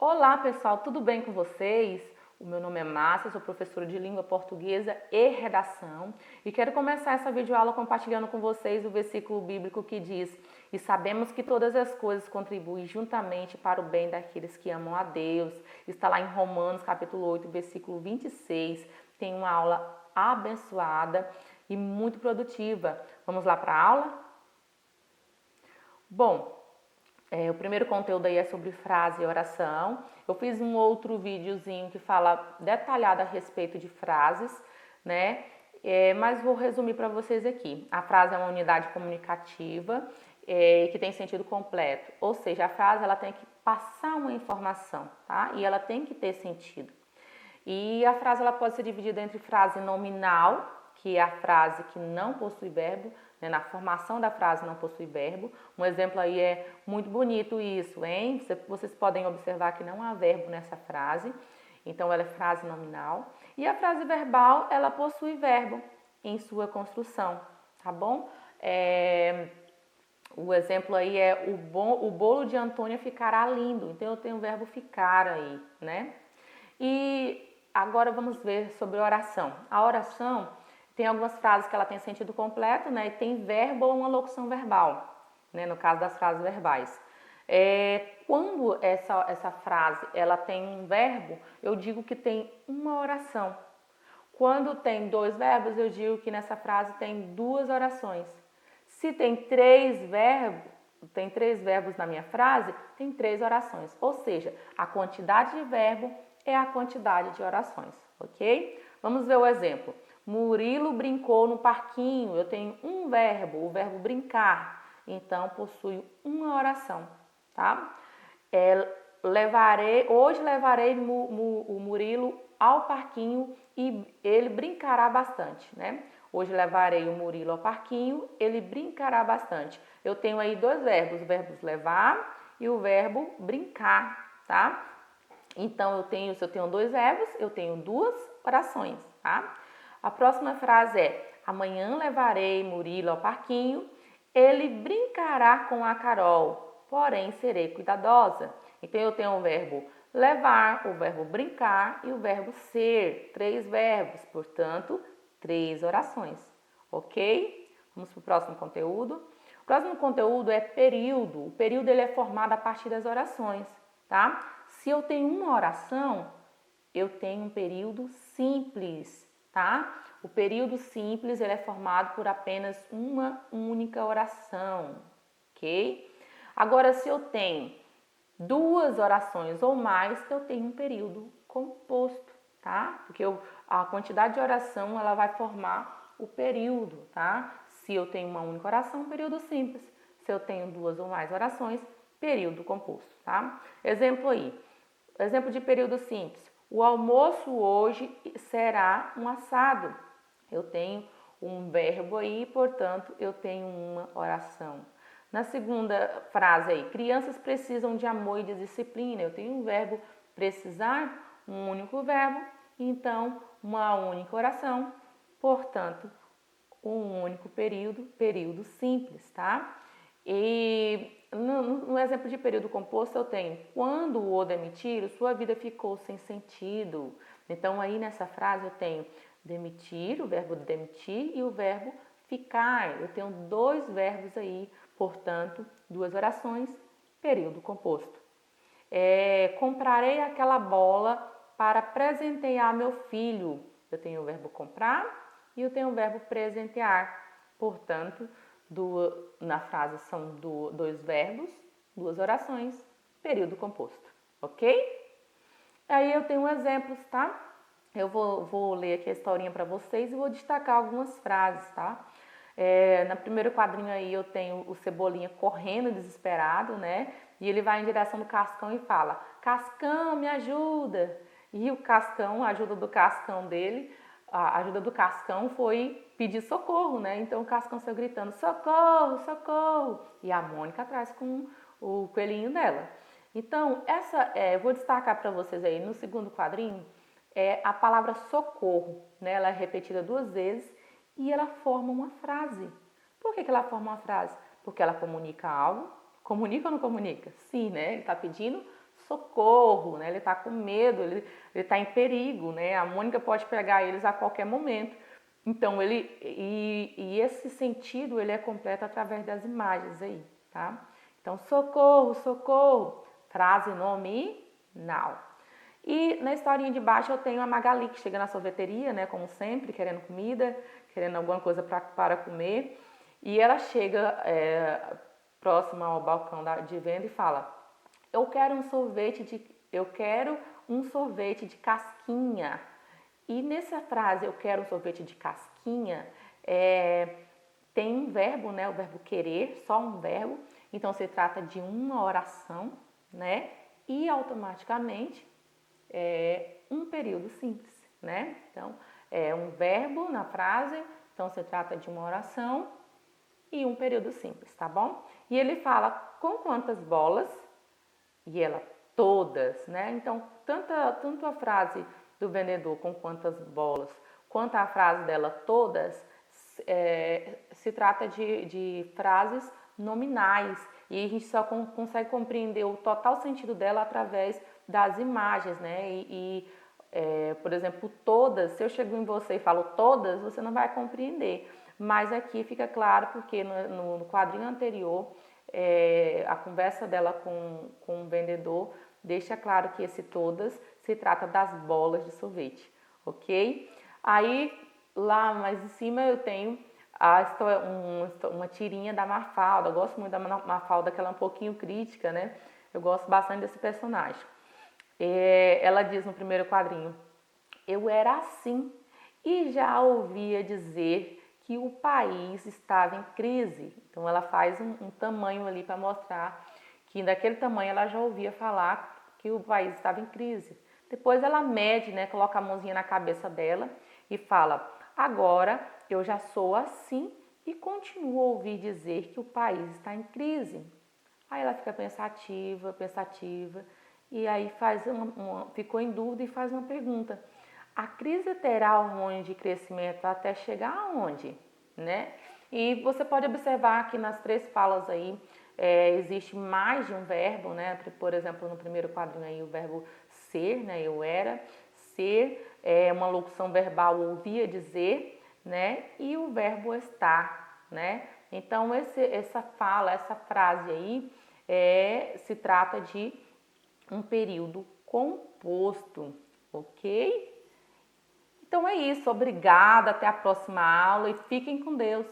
Olá pessoal, tudo bem com vocês? O meu nome é Márcia, sou professora de língua portuguesa e redação e quero começar essa videoaula compartilhando com vocês o versículo bíblico que diz: "E sabemos que todas as coisas contribuem juntamente para o bem daqueles que amam a Deus." Está lá em Romanos capítulo 8, versículo 26. Tem uma aula abençoada e muito produtiva. Vamos lá para a aula? Bom, o primeiro conteúdo aí é sobre frase e oração. Eu fiz um outro videozinho que fala detalhado a respeito de frases, né? Mas vou resumir para vocês aqui. A frase é uma unidade comunicativa que tem sentido completo. Ou seja, a frase ela tem que passar uma informação, tá? E ela tem que ter sentido. E a frase ela pode ser dividida entre frase nominal, que é a frase que não possui verbo, né? Na formação da frase não possui verbo. Um exemplo aí é muito bonito isso, hein? Vocês podem observar que não há verbo nessa frase, então ela é frase nominal. E a frase verbal, ela possui verbo em sua construção, tá bom? O exemplo aí é o bolo de Antônia ficará lindo, então eu tenho o verbo ficar aí, né? E agora vamos ver sobre oração. A oração tem algumas frases que ela tem sentido completo, né? E tem verbo ou uma locução verbal, né? No caso das frases verbais. Quando essa frase ela tem um verbo, eu digo que tem uma oração. Quando tem dois verbos, eu digo que nessa frase tem duas orações. Se tem três verbos na minha frase, tem três orações. Ou seja, a quantidade de verbo é a quantidade de orações, ok? Vamos ver o exemplo. Murilo brincou no parquinho. Eu tenho um verbo, o verbo brincar. Então, possui uma oração, tá? Hoje levarei o Murilo ao parquinho e ele brincará bastante, né? Hoje levarei o Murilo ao parquinho, ele brincará bastante. Eu tenho aí dois verbos, o verbo levar e o verbo brincar, tá? Então, se eu tenho dois verbos, eu tenho duas orações, tá? A próxima frase é: amanhã levarei Murilo ao parquinho, ele brincará com a Carol, porém serei cuidadosa. Então, eu tenho o verbo levar, o verbo brincar e o verbo ser. Três verbos, portanto, três orações, ok? Vamos para o próximo conteúdo. O próximo conteúdo é período. O período ele é formado a partir das orações, tá? Se eu tenho uma oração, eu tenho um período simples, tá? O período simples ele é formado por apenas uma única oração, ok? Agora, se eu tenho duas orações ou mais, eu tenho um período composto, tá? Porque a quantidade de oração ela vai formar o período, tá? Se eu tenho uma única oração, período simples. Se eu tenho duas ou mais orações, período composto, tá? Exemplo aí. Exemplo de período simples. O almoço hoje será um assado. Eu tenho um verbo aí, portanto, eu tenho uma oração. Na segunda frase aí, crianças precisam de amor e de disciplina. Eu tenho um verbo precisar, um único verbo, então uma única oração, portanto, um único período, período simples, tá? E no exemplo de período composto eu tenho: quando o demitir, sua vida ficou sem sentido. Então aí nessa frase eu tenho demitir, o verbo demitir e o verbo ficar. Eu tenho dois verbos aí, portanto, duas orações, período composto. Comprarei aquela bola para presentear meu filho. Eu tenho o verbo comprar e eu tenho o verbo presentear. Portanto, na frase são dois verbos, duas orações, período composto, ok? Aí eu tenho exemplos, tá? Eu vou ler aqui a historinha para vocês e vou destacar algumas frases, tá? No primeiro quadrinho aí eu tenho o Cebolinha correndo desesperado, né? E ele vai em direção do Cascão e fala: Cascão, me ajuda! E o Cascão, a ajuda do Cascão dele, a ajuda do Cascão foi pedir socorro, né? Então o Cascão saiu gritando: socorro, socorro! E a Mônica atrás com o coelhinho dela. Então, eu vou destacar para vocês aí no segundo quadrinho, a palavra socorro, né? Ela é repetida duas vezes e ela forma uma frase. Por que ela forma uma frase? Porque ela comunica algo. Comunica ou não comunica? Sim, né? Ele está pedindo socorro, né? Ele está com medo, ele está em perigo, né? A Mônica pode pegar eles a qualquer momento. Então, esse sentido, ele é completo através das imagens aí, tá? Então, socorro, socorro, frase nominal. E na historinha de baixo eu tenho a Magali, que chega na sorveteria, né, como sempre, querendo comida, querendo alguma coisa para comer. E ela chega próxima ao balcão de venda e fala: eu quero um sorvete de casquinha. E nessa frase, eu quero um sorvete de casquinha, tem um verbo, né, o verbo querer, só um verbo. Então se trata de uma oração, né, e automaticamente um período simples, né? Então, é um verbo na frase, então se trata de uma oração e um período simples, tá bom? E ele fala com quantas bolas, e ela todas, né? Então, tanto a frase do vendedor com quantas bolas, quanto a frase dela todas, se trata de frases nominais, e a gente só consegue compreender o total sentido dela através das imagens, né? Por exemplo, todas, se eu chego em você e falo todas, você não vai compreender. Mas aqui fica claro porque no quadrinho anterior, a conversa dela com o vendedor deixa claro que esse todas se trata das bolas de sorvete, ok? Aí, lá mais em cima eu tenho uma tirinha da Mafalda. Eu gosto muito da Mafalda, que ela é um pouquinho crítica, né? Eu gosto bastante desse personagem. Ela diz no primeiro quadrinho: eu era assim e já ouvia dizer que o país estava em crise. Então ela faz um tamanho ali para mostrar que daquele tamanho ela já ouvia falar que o país estava em crise. Depois ela mede, né, coloca a mãozinha na cabeça dela e fala: agora eu já sou assim e continuo a ouvir dizer que o país está em crise. Aí ela fica pensativa, e aí ficou em dúvida e faz uma pergunta: a crise terá hormônio de crescimento até chegar aonde, né? E você pode observar que nas três falas aí existe mais de um verbo, né? Por exemplo, no primeiro quadrinho aí o verbo ser, né? Eu era, ser é uma locução verbal ouvia dizer, né? E o verbo estar, né? Então essa frase aí se trata de um período composto, ok? Então é isso, obrigada, até a próxima aula e fiquem com Deus.